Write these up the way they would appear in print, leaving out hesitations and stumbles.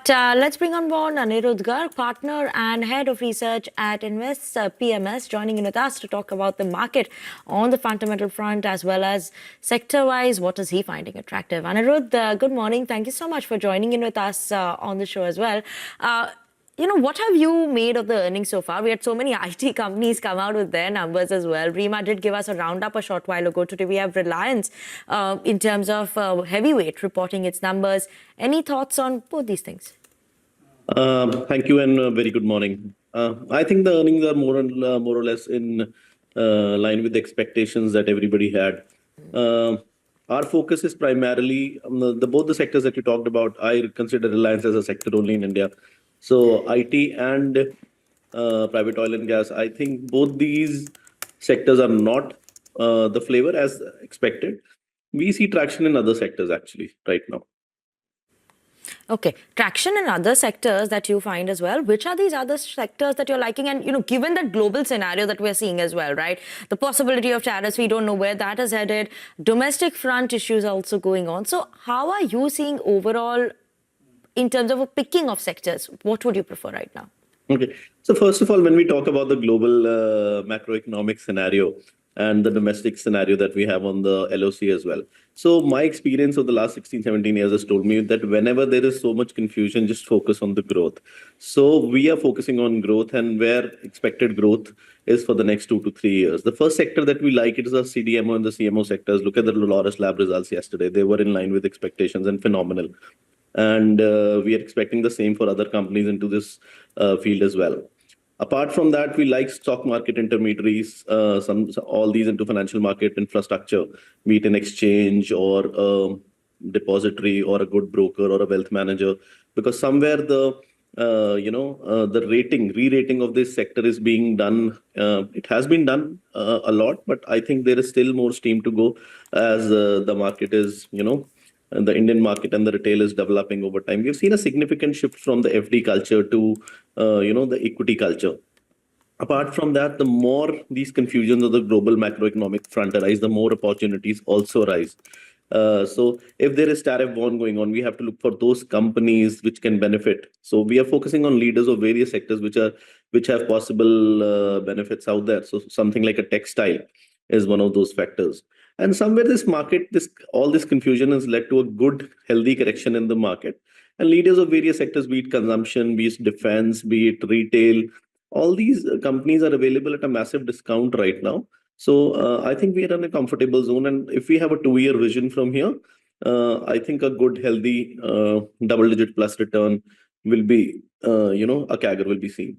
But let's bring on board Anirudh Garg, partner and head of research at INVasset PMS, joining in with us to talk about the market on the fundamental front as well as sector-wise. What is he finding attractive? Anirudh, good morning. Thank you so much for joining in with us on the show as well. What have you made of the earnings so far? We had so many IT companies come out with their numbers as well. Rima did give us a roundup a short while ago. Today we have Reliance in terms of heavyweight reporting its numbers. Any thoughts on both these things? Thank you and very good morning. I think the earnings are more or less in line with the expectations that everybody had. Our focus is primarily both the sectors that you talked about. I consider Reliance as a sector only in India. So IT and private oil and gas, I think both these sectors are not the flavor as expected. We see traction in other sectors actually right now. Okay, traction in other sectors that you find as well. Which are these other sectors that you're liking? And, given that global scenario that we're seeing as well, right? The possibility of tariffs, we don't know where that is headed. Domestic front issues are also going on. So how are you seeing overall in terms of a picking of sectors? What would you prefer right now? Okay. So first of all, when we talk about the global macroeconomic scenario and the domestic scenario that we have on the LOC as well. So my experience of the last 16, 17 years has told me that whenever there is so much confusion, just focus on the growth. So we are focusing on growth and where expected growth is for the next 2 to 3 years. The first sector that we like is the CDMO and the CMO sectors. Look at the Laurus Lab results yesterday. They were in line with expectations and phenomenal. And we are expecting the same for other companies into this field as well. Apart from that, we like stock market intermediaries, all these into financial market infrastructure, be it an exchange or a depository or a good broker or a wealth manager, because somewhere the re-rating of this sector is being done. It has been done a lot, but I think there is still more steam to go as the market is, and the Indian market and the retail is developing over time. We've seen a significant shift from the FD culture to, the equity culture. Apart from that, the more these confusions of the global macroeconomic front arise, the more opportunities also arise. So if there is tariff war going on, we have to look for those companies which can benefit. So we are focusing on leaders of various sectors which have possible benefits out there. So something like a textile is one of those factors. And somewhere this market, all this confusion has led to a good, healthy correction in the market. And leaders of various sectors, be it consumption, be it defense, be it retail, all these companies are available at a massive discount right now. So I think we are in a comfortable zone. And if we have a 2-year vision from here, I think a good, healthy double-digit plus return will be, a CAGR will be seen.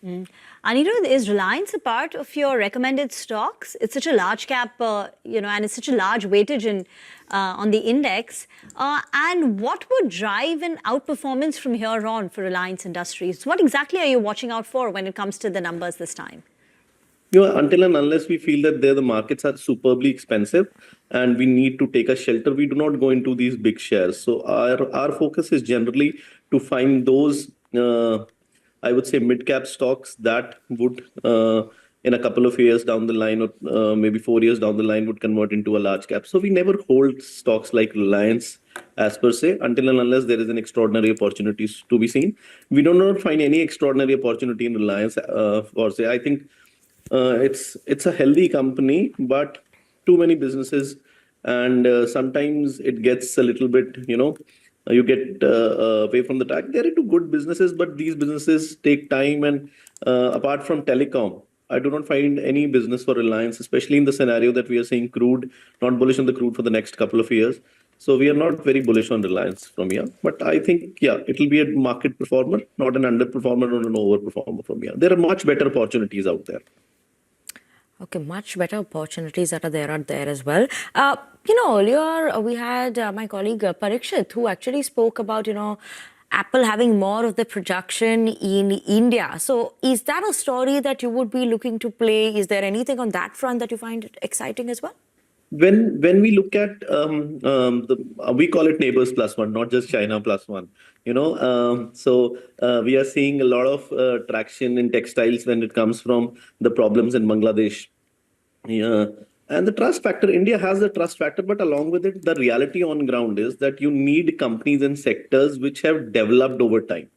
Anirudh, is Reliance a part of your recommended stocks? It's such a large cap, and it's such a large weightage on the index. And what would drive an outperformance from here on for Reliance Industries? What exactly are you watching out for when it comes to the numbers this time? Until and unless we feel that the markets are superbly expensive and we need to take a shelter, we do not go into these big shares. So our focus is generally to find those I would say mid-cap stocks that would, in a couple of years down the line, or maybe 4 years down the line, would convert into a large cap. So we never hold stocks like Reliance as per se, until and unless there is an extraordinary opportunity to be seen. We do not find any extraordinary opportunity in Reliance per se. I think it's a healthy company, but too many businesses, and sometimes it gets a little bit, you get away from the track. There are two good businesses, but these businesses take time. And apart from telecom, I do not find any business for Reliance, especially in the scenario that we are seeing crude, not bullish on the crude for the next couple of years. So we are not very bullish on Reliance from here. But I think, it will be a market performer, not an underperformer or an overperformer from here. There are much better opportunities out there. Okay, much better opportunities that are out there as well. Earlier we had my colleague Parikshit, who actually spoke about, Apple having more of the production in India. So is that a story that you would be looking to play? Is there anything on that front that you find exciting as well? When we look at we call it neighbors plus one, not just China plus one. So we are seeing a lot of traction in textiles when it comes from the problems in Bangladesh. And the trust factor, India has the trust factor, but along with it, the reality on ground is that you need companies and sectors which have developed over time.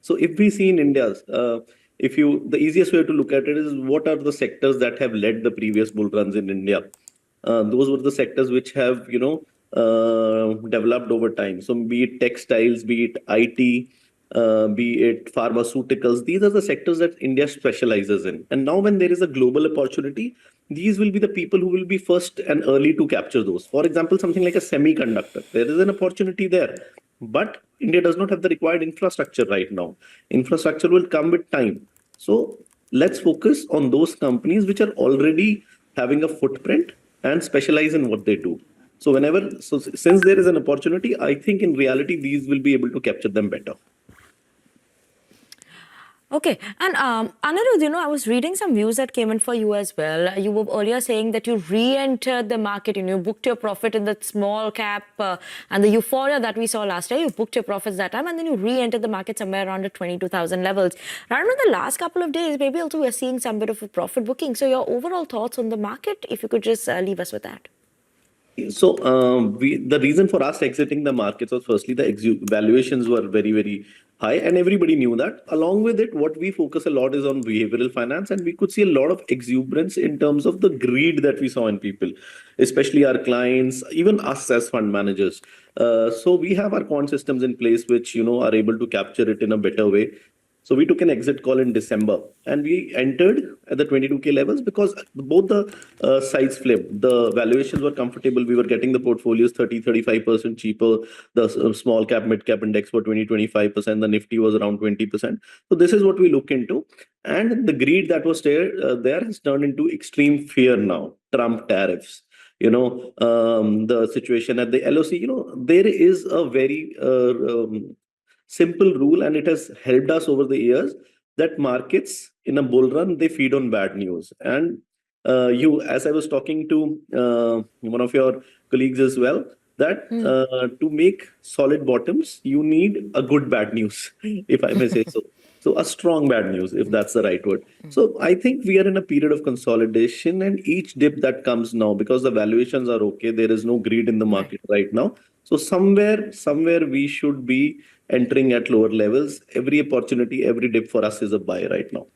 So if we see in India's, the easiest way to look at it is what are the sectors that have led the previous bull runs in India? Those were the sectors which have, developed over time. So be it textiles, be it IT, be it pharmaceuticals, these are the sectors that India specializes in. And now when there is a global opportunity, these will be the people who will be first and early to capture those. For example, something like a semiconductor, there is an opportunity there. But India does not have the required infrastructure right now. Infrastructure will come with time. So let's focus on those companies which are already having a footprint and specialize in what they do. So since there is an opportunity, I think in reality, these will be able to capture them better. Okay. And Anirudh, I was reading some views that came in for you as well. You were earlier saying that you re-entered the market and you booked your profit in the small cap and the euphoria that we saw last year. You booked your profits that time and then you re-entered the market somewhere around the 22,000 levels. Right in the last couple of days, maybe also we're seeing some bit of a profit booking. So your overall thoughts on the market, if you could just leave us with that. So the reason for us exiting the markets was firstly the valuations were very, very high and everybody knew that. Along with it, what we focus a lot is on behavioral finance, and we could see a lot of exuberance in terms of the greed that we saw in people, especially our clients, even us as fund managers. So we have our quant systems in place which are able to capture it in a better way. So we took an exit call in December and we entered at the 22K levels because both the sides flipped. The valuations were comfortable. We were getting the portfolios 30-35% cheaper. The small cap, mid cap index were 20-25%. The Nifty was around 20%. So this is what we look into. And the greed that was there has turned into extreme fear now. Trump tariffs. The situation at the LOC, there is a very simple rule, and it has helped us over the years, that markets in a bull run, they feed on bad news. And as I was talking to one of your colleagues as well, that to make solid bottoms, you need a good bad news, if I may say so. So a strong bad news, if that's the right word. So I think we are in a period of consolidation, and each dip that comes now, because the valuations are okay, there is no greed in the market right now. So somewhere we should be entering at lower levels. Every opportunity, every dip for us is a buy right now.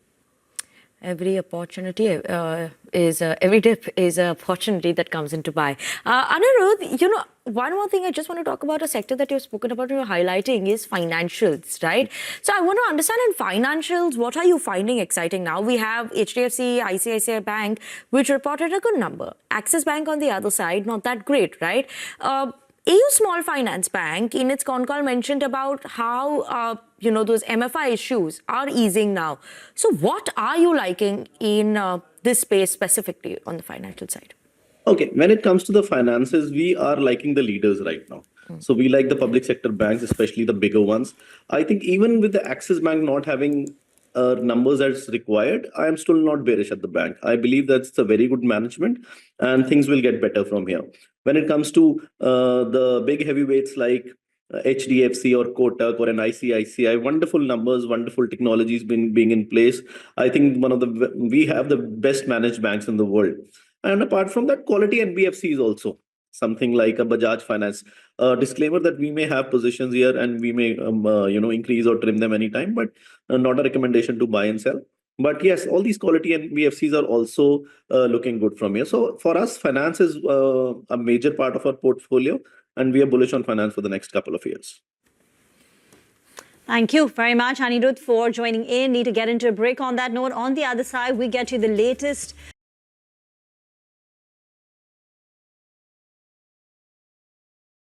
Every opportunity every dip is an opportunity that comes into buy. Anirudh, one more thing I just want to talk about, a sector that you've spoken about and you're highlighting is financials, right? So I want to understand in financials, what are you finding exciting now? We have HDFC, ICICI Bank, which reported a good number. Axis Bank on the other side, not that great, right? AU Small Finance Bank in its con call mentioned about how those MFI issues are easing now. So what are you liking in this space specifically on the financial side? Okay, when it comes to the finances, we are liking the leaders right now. So we like the public sector banks, especially the bigger ones. I think even with the Axis Bank not having numbers as required, I am still not bearish at the bank. I believe that's a very good management and things will get better from here. When it comes to the big heavyweights like HDFC or Kotak or an ICICI, wonderful numbers, wonderful technologies being in place. I think we have the best managed banks in the world. And apart from that, quality NBFCs also. Something like a Bajaj Finance. Disclaimer that we may have positions here and we may increase or trim them anytime, but not a recommendation to buy and sell. But yes, all these quality NBFCs are also looking good from here. So for us, finance is a major part of our portfolio, and we are bullish on finance for the next couple of years. Thank you very much, Anirudh, for joining in. Need to get into a break on that note. On the other side, we get you the latest